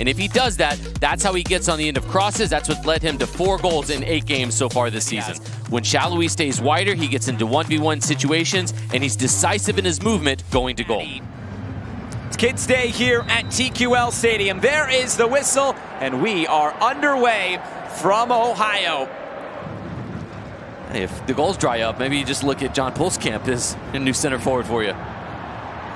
And if he does that, that's how he gets on the end of crosses. That's what led him to 4 goals in 8 games so far this season. When Shallowy stays wider, he gets into 1v1 situations, and he's decisive in his movement going to goal. It's Kids Day here at TQL Stadium. There is the whistle, and we are underway from Ohio. If the goals dry up, maybe you just look at John Pulskamp as a new center forward for you.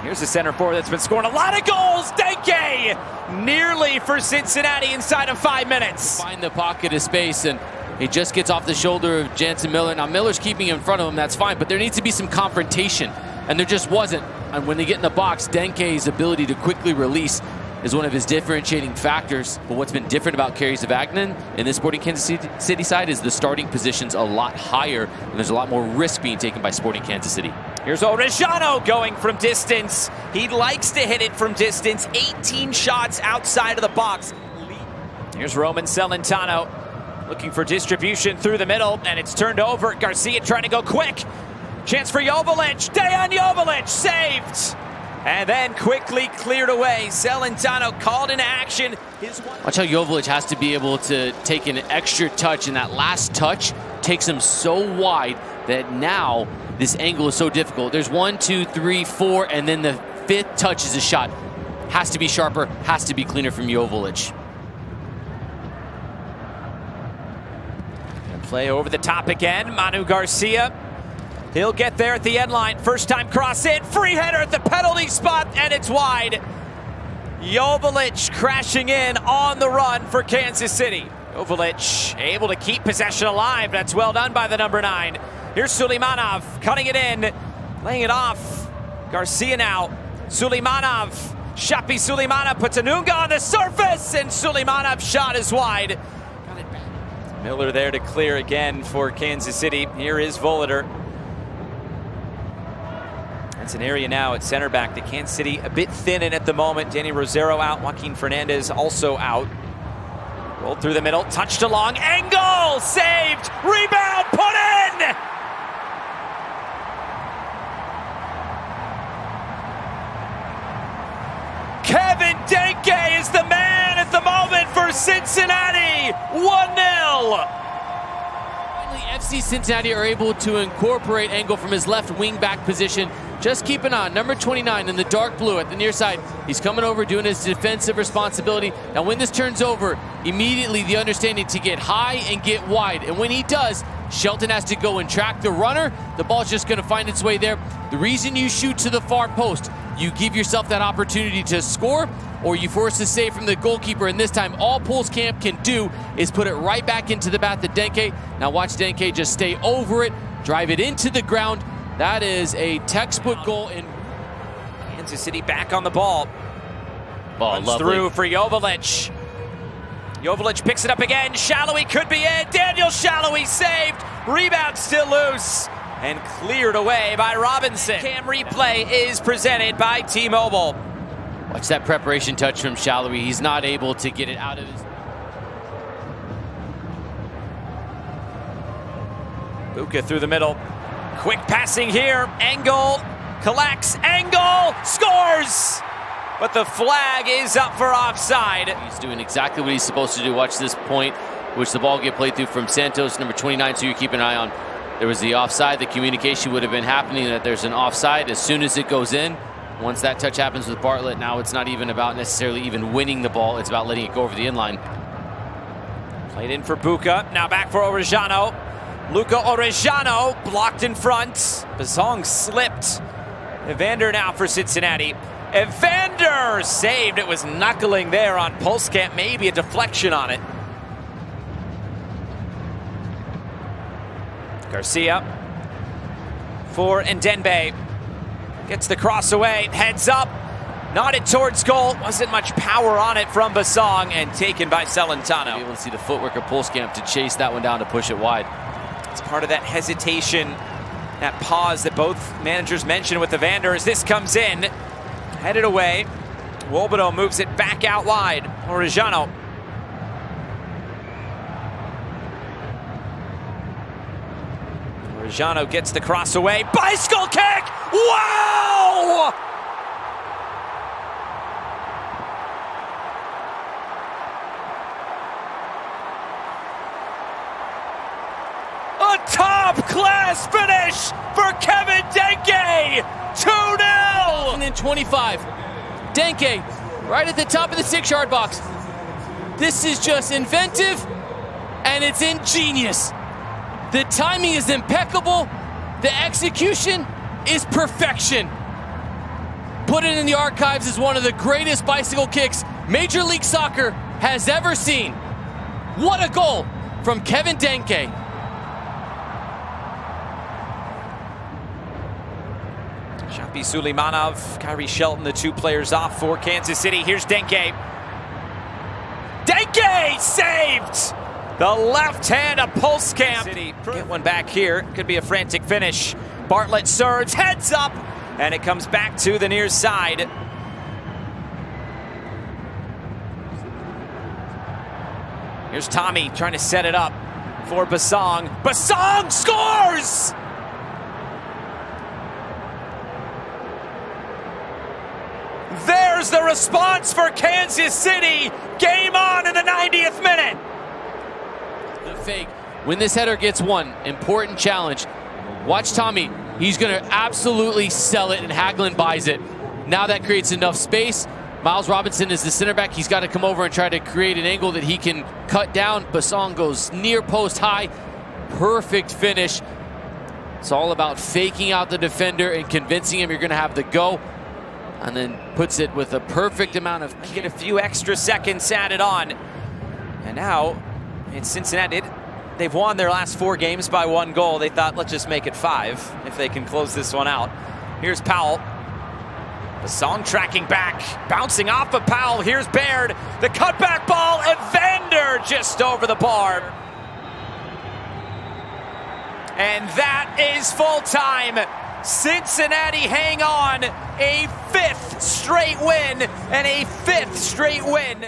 Here's a center forward that's been scoring a lot of goals. Denkey nearly for Cincinnati inside of 5 minutes. Find the pocket of space, and he just gets off the shoulder of Jansen Miller. Now Miller's keeping in front of him, that's fine, but there needs to be some confrontation, and there just wasn't. And when they get in the box, Denkey's ability to quickly release is one of his differentiating factors. But what's been different about Carey Zavagnin in this Sporting Kansas City side is the starting position's a lot higher, and there's a lot more risk being taken by Sporting Kansas City. Here's Orejano going from distance. He likes to hit it from distance. 18 shots outside of the box. Here's Roman Celentano looking for distribution through the middle, and it's turned over. Garcia trying to go quick. Chance for Joveljic. Dejan Joveljic saved. And then quickly cleared away. Celentano called into action. Watch how Joveljic has to be able to take an extra touch, and that last touch takes him so wide that now this angle is so difficult. There's 1, 2, 3, 4, and then the 5th touch is a shot. Has to be sharper, has to be cleaner from Joveljic. Play over the top again. Manu Garcia. He'll get there at the end line. First time cross in. Free header at the penalty spot, and it's wide. Joveljic crashing in on the run for Kansas City. Joveljic able to keep possession alive. That's well done by the number 9. Here's Suleimanov cutting it in, laying it off. Garcia now. Suleimanov. Shapi Suleimanov puts Anunga on the surface, and Suleimanov's shot is wide. Got it back. Miller there to clear again for Kansas City. Here is Volader. That's an area now at center back. The Kansas City a bit thin in at the moment. Danny Rosero out. Joaquin Fernandez also out. Rolled through the middle. Touched along. Angle! Saved! Rebound! Put in! Kevin Denkey is the man at the moment for Cincinnati. 1-0. FC Cincinnati are able to incorporate Angle from his left wing back position. Just keep an eye on number 29 in the dark blue at the near side. He's coming over doing his defensive responsibility. Now when this turns over, immediately the understanding to get high and get wide. And when he does, Shelton has to go and track the runner. The ball's just going to find its way there. The reason you shoot to the far post, you give yourself that opportunity to score, or you force a save from the goalkeeper, and this time all Pulskamp can do is put it right back into the path of Denkey. Now watch Denkey just stay over it, drive it into the ground. That is a textbook goal. In Kansas City back on the ball. Runs through for Joveljic. Joveljic picks it up again. Shallowy could be in. Daniel Shallowy saved. Rebound still loose and cleared away by Robinson. Cam replay is presented by T-Mobile. Watch that preparation touch from Shallowy. He's not able to get it out of his... Buka through the middle. Quick passing here. Angle collects. Angle scores! But the flag is up for offside. He's doing exactly what he's supposed to do. Watch this point, which the ball get played through from Santos, number 29, so you keep an eye on. There was the offside. The communication would have been happening that there's an offside as soon as it goes in. Once that touch happens with Bartlett, now it's not even about necessarily even winning the ball. It's about letting it go over the inline. Played in for Buka. Now back for Orejano. Luca Orejano blocked in front. Bazong slipped. Evander now for Cincinnati. Evander saved. It was knuckling there on Pulskamp. Maybe a deflection on it. Garcia for Ndenbe. Gets the cross away. Heads up. Nodded towards goal. Wasn't much power on it from Basong, and taken by Celentano. Able to see the footwork of Pulskamp to chase that one down to push it wide. It's part of that hesitation, that pause that both managers mentioned with Evander as this comes in. Headed away. Wobodo moves it back out wide. Orejano. Orejano gets the cross away. Bicycle kick! Wow! Top-class finish for Kevin Denkey. 2-0. And then 25. Denkey right at the top of the 6-yard box. This is just inventive, and it's ingenious. The timing is impeccable. The execution is perfection. Put it in the archives as one of the greatest bicycle kicks Major League Soccer has ever seen. What a goal from Kevin Denkey. Shapi Suleimanov, Kyrie Shelton, the two players off for Kansas City. Here's Denkey. Denkey saved! The left hand of Pulskamp. City get one back here. Could be a frantic finish. Bartlett serves, heads up, and it comes back to the near side. Here's Tommy trying to set it up for Basong. Basong scores! There's the response for Kansas City. Game on in the 90th minute. The fake. When this header gets one, important challenge. Watch Tommy. He's going to absolutely sell it, and Hagelin buys it. Now that creates enough space. Miles Robinson is the center back. He's got to come over and try to create an angle that he can cut down. Basong goes near post high. Perfect finish. It's all about faking out the defender and convincing him you're going to have the go. And then puts it with a perfect amount of... Get a few extra seconds added on. And now, in Cincinnati, they've won their last 4 games by 1 goal. They thought, let's just make it 5 if they can close this one out. Here's Powell. Basong tracking back, bouncing off of Powell. Here's Baird. The cutback ball, Evander just over the bar. And that is full time. Cincinnati hang on, a 5th straight win and a 5th straight win.